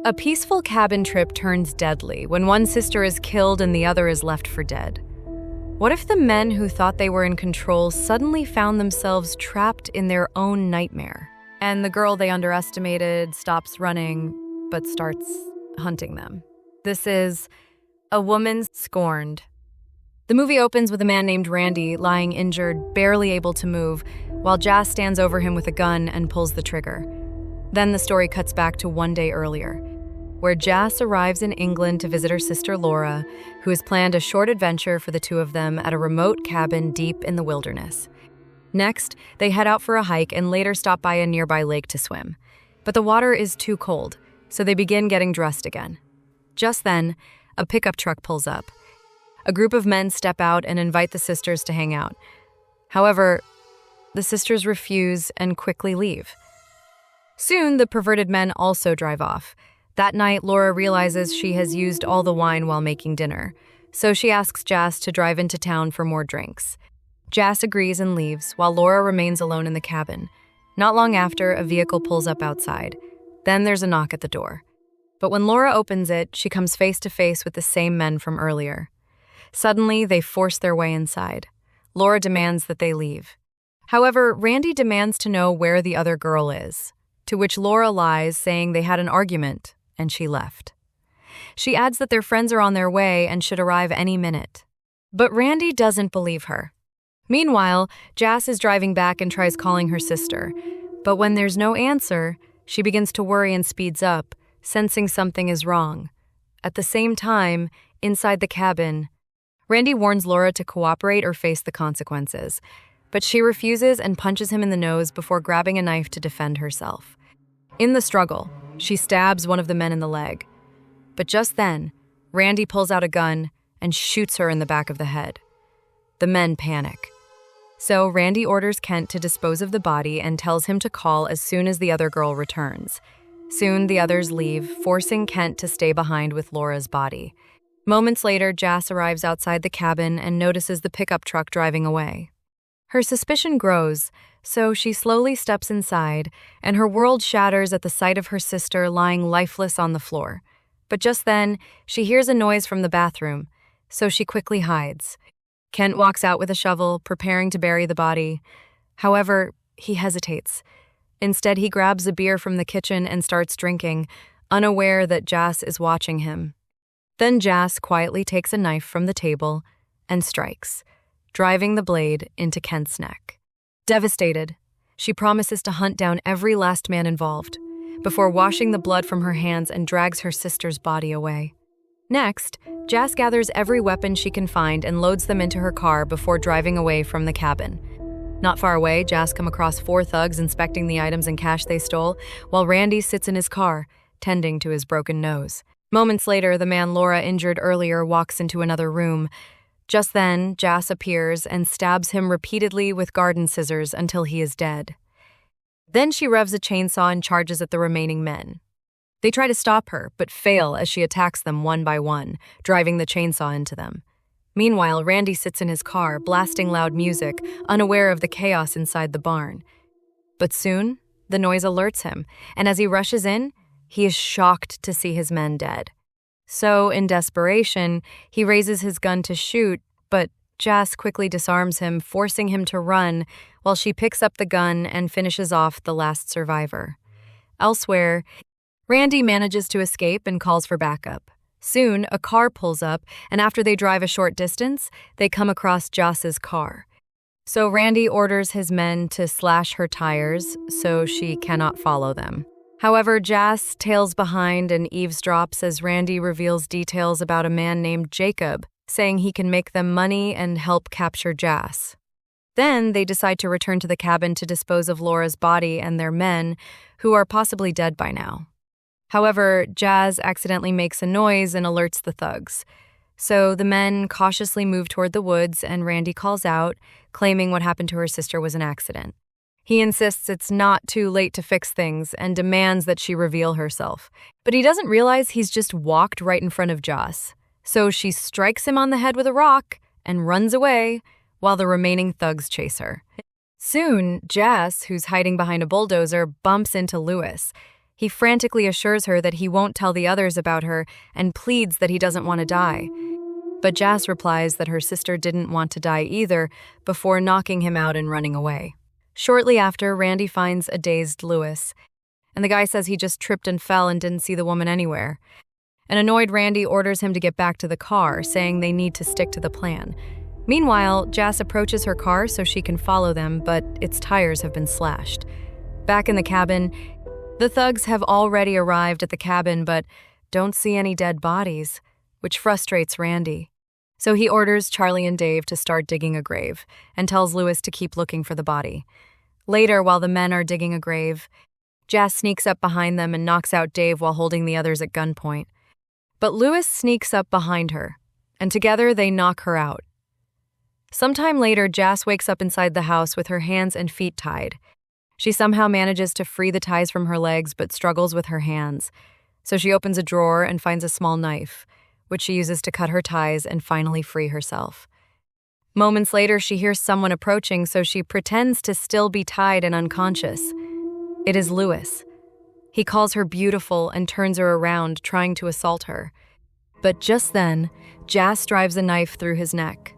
A peaceful cabin trip turns deadly when one sister is killed and the other is left for dead. What if the men who thought they were in control suddenly found themselves trapped in their own nightmare, and the girl they underestimated stops running but starts hunting them? This is A Woman Scorned. The movie opens with a man named Randy lying injured, barely able to move, while Jas stands over him with a gun and pulls the trigger. Then the story cuts back to one day earlier, where Jas arrives in England to visit her sister Laura, who has planned a short adventure for the two of them at a remote cabin deep in the wilderness. Next, they head out for a hike and later stop by a nearby lake to swim. But the water is too cold, so they begin getting dressed again. Just then, a pickup truck pulls up. A group of men step out and invite the sisters to hang out. However, the sisters refuse and quickly leave. Soon, the perverted men also drive off. That night, Laura realizes she has used all the wine while making dinner, so she asks Jas to drive into town for more drinks. Jas agrees and leaves, while Laura remains alone in the cabin. Not long after, a vehicle pulls up outside. Then there's a knock at the door. But when Laura opens it, she comes face to face with the same men from earlier. Suddenly, they force their way inside. Laura demands that they leave. However, Randy demands to know where the other girl is, to which Laura lies, saying they had an argument, and she left. She adds that their friends are on their way and should arrive any minute. But Randy doesn't believe her. Meanwhile, Jas is driving back and tries calling her sister. But when there's no answer, she begins to worry and speeds up, sensing something is wrong. At the same time, inside the cabin, Randy warns Laura to cooperate or face the consequences, but she refuses and punches him in the nose before grabbing a knife to defend herself. In the struggle, she stabs one of the men in the leg. But just then, Randy pulls out a gun and shoots her in the back of the head. The men panic. So Randy orders Kent to dispose of the body and tells him to call as soon as the other girl returns. Soon the others leave, forcing Kent to stay behind with Laura's body. Moments later, Jas arrives outside the cabin and notices the pickup truck driving away. Her suspicion grows, so she slowly steps inside, and her world shatters at the sight of her sister lying lifeless on the floor. But just then, she hears a noise from the bathroom, so she quickly hides. Kent walks out with a shovel, preparing to bury the body. However, he hesitates. Instead, he grabs a beer from the kitchen and starts drinking, unaware that Jas is watching him. Then Jas quietly takes a knife from the table and strikes, driving the blade into Kent's neck. Devastated, she promises to hunt down every last man involved, before washing the blood from her hands and drags her sister's body away. Next, Jas gathers every weapon she can find and loads them into her car before driving away from the cabin. Not far away, Jas comes across 4 thugs inspecting the items and cash they stole, while Randy sits in his car, tending to his broken nose. Moments later, the man Laura injured earlier walks into another room. Just then, Jas appears and stabs him repeatedly with garden scissors until he is dead. Then she revs a chainsaw and charges at the remaining men. They try to stop her, but fail as she attacks them one by one, driving the chainsaw into them. Meanwhile, Randy sits in his car, blasting loud music, unaware of the chaos inside the barn. But soon, the noise alerts him, and as he rushes in, he is shocked to see his men dead. So, in desperation, he raises his gun to shoot, but Jas quickly disarms him, forcing him to run, while she picks up the gun and finishes off the last survivor. Elsewhere, Randy manages to escape and calls for backup. Soon, a car pulls up, and after they drive a short distance, they come across Jas's car. So Randy orders his men to slash her tires so she cannot follow them. However, Jas tails behind and eavesdrops as Randy reveals details about a man named Jacob, saying he can make them money and help capture Jas. Then they decide to return to the cabin to dispose of Laura's body and their men, who are possibly dead by now. However, Jas accidentally makes a noise and alerts the thugs. So the men cautiously move toward the woods and Randy calls out, claiming what happened to her sister was an accident. He insists it's not too late to fix things and demands that she reveal herself. But he doesn't realize he's just walked right in front of Jas. So she strikes him on the head with a rock and runs away while the remaining thugs chase her. Soon, Jas, who's hiding behind a bulldozer, bumps into Lewis. He frantically assures her that he won't tell the others about her and pleads that he doesn't want to die. But Jas replies that her sister didn't want to die either before knocking him out and running away. Shortly after, Randy finds a dazed Lewis, and the guy says he just tripped and fell and didn't see the woman anywhere. An annoyed Randy orders him to get back to the car, saying they need to stick to the plan. Meanwhile, Jas approaches her car so she can follow them, but its tires have been slashed. Back in the cabin, the thugs have already arrived at the cabin but don't see any dead bodies, which frustrates Randy. So he orders Charlie and Dave to start digging a grave and tells Lewis to keep looking for the body. Later, while the men are digging a grave, Jas sneaks up behind them and knocks out Dave while holding the others at gunpoint. But Lewis sneaks up behind her, and together they knock her out. Sometime later, Jas wakes up inside the house with her hands and feet tied. She somehow manages to free the ties from her legs but struggles with her hands. So she opens a drawer and finds a small knife, which she uses to cut her ties and finally free herself. Moments later, she hears someone approaching, so she pretends to still be tied and unconscious. It is Lewis. He calls her beautiful and turns her around, trying to assault her. But just then, Jas drives a knife through his neck.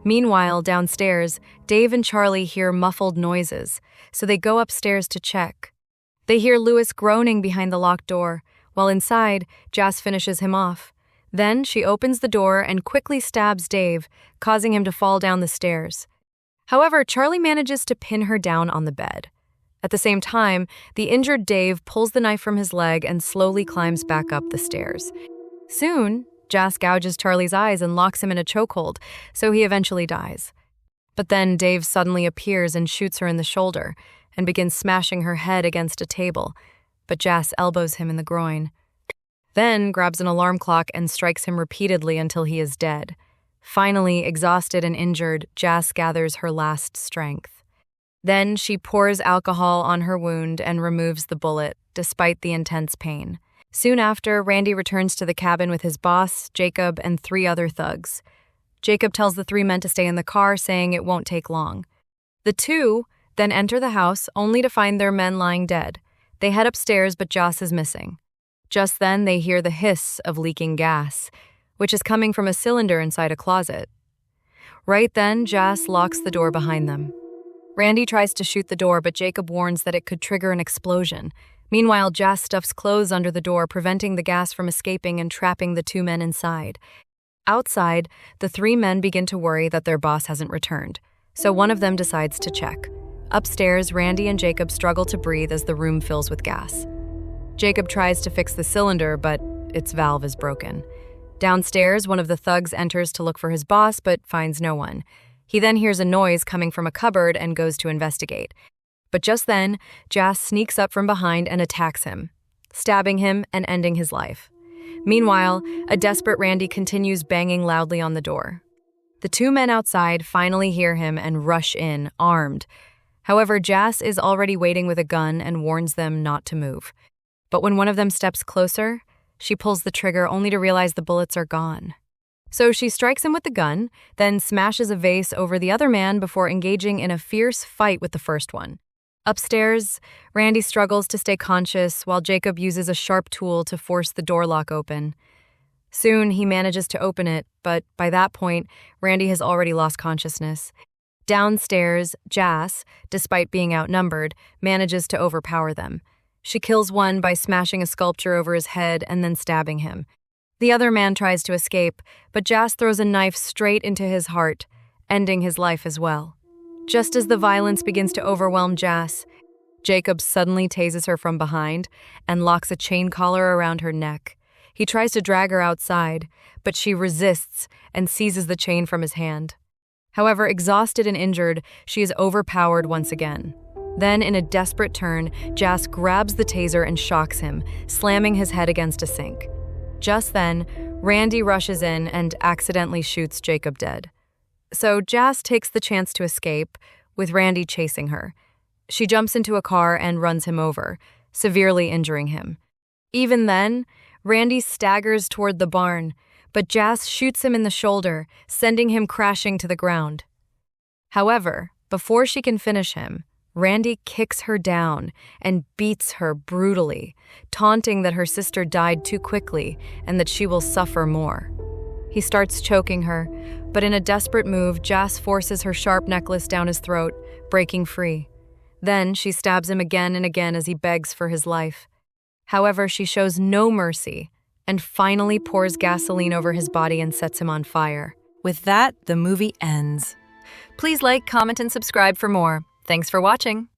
Meanwhile, downstairs, Dave and Charlie hear muffled noises, so they go upstairs to check. They hear Lewis groaning behind the locked door, while inside, Jas finishes him off. Then she opens the door and quickly stabs Dave, causing him to fall down the stairs. However, Charlie manages to pin her down on the bed. At the same time, the injured Dave pulls the knife from his leg and slowly climbs back up the stairs. Soon, Jas gouges Charlie's eyes and locks him in a chokehold, so he eventually dies. But then Dave suddenly appears and shoots her in the shoulder and begins smashing her head against a table, but Jas elbows him in the groin. Then grabs an alarm clock and strikes him repeatedly until he is dead. Finally, exhausted and injured, Jas gathers her last strength. Then she pours alcohol on her wound and removes the bullet, despite the intense pain. Soon after, Randy returns to the cabin with his boss, Jacob, and 3 other thugs. Jacob tells the 3 men to stay in the car, saying it won't take long. The 2 then enter the house, only to find their men lying dead. They head upstairs, but Jas is missing. Just then, they hear the hiss of leaking gas, which is coming from a cylinder inside a closet. Right then, Jas locks the door behind them. Randy tries to shoot the door, but Jacob warns that it could trigger an explosion. Meanwhile, Jas stuffs clothes under the door, preventing the gas from escaping and trapping the 2 men inside. Outside, the 3 men begin to worry that their boss hasn't returned, so one of them decides to check. Upstairs, Randy and Jacob struggle to breathe as the room fills with gas. Jacob tries to fix the cylinder, but its valve is broken. Downstairs, one of the thugs enters to look for his boss, but finds no one. He then hears a noise coming from a cupboard and goes to investigate. But just then, Jas sneaks up from behind and attacks him, stabbing him and ending his life. Meanwhile, a desperate Randy continues banging loudly on the door. The 2 men outside finally hear him and rush in, armed. However, Jas is already waiting with a gun and warns them not to move. But when one of them steps closer, she pulls the trigger only to realize the bullets are gone. So she strikes him with the gun, then smashes a vase over the other man before engaging in a fierce fight with the first one. Upstairs, Randy struggles to stay conscious while Jacob uses a sharp tool to force the door lock open. Soon, he manages to open it, but by that point, Randy has already lost consciousness. Downstairs, Jas, despite being outnumbered, manages to overpower them. She kills one by smashing a sculpture over his head and then stabbing him. The other man tries to escape, but Jas throws a knife straight into his heart, ending his life as well. Just as the violence begins to overwhelm Jas, Jacob suddenly tases her from behind and locks a chain collar around her neck. He tries to drag her outside, but she resists and seizes the chain from his hand. However, exhausted and injured, she is overpowered once again. Then, in a desperate turn, Jas grabs the taser and shocks him, slamming his head against a sink. Just then, Randy rushes in and accidentally shoots Jacob dead. So Jas takes the chance to escape, with Randy chasing her. She jumps into a car and runs him over, severely injuring him. Even then, Randy staggers toward the barn, but Jas shoots him in the shoulder, sending him crashing to the ground. However, before she can finish him, Randy kicks her down and beats her brutally, taunting that her sister died too quickly and that she will suffer more. He starts choking her, but in a desperate move, Jas forces her sharp necklace down his throat, breaking free. Then she stabs him again and again as he begs for his life. However, she shows no mercy and finally pours gasoline over his body and sets him on fire. With that, the movie ends. Please like, comment, and subscribe for more. Thanks for watching.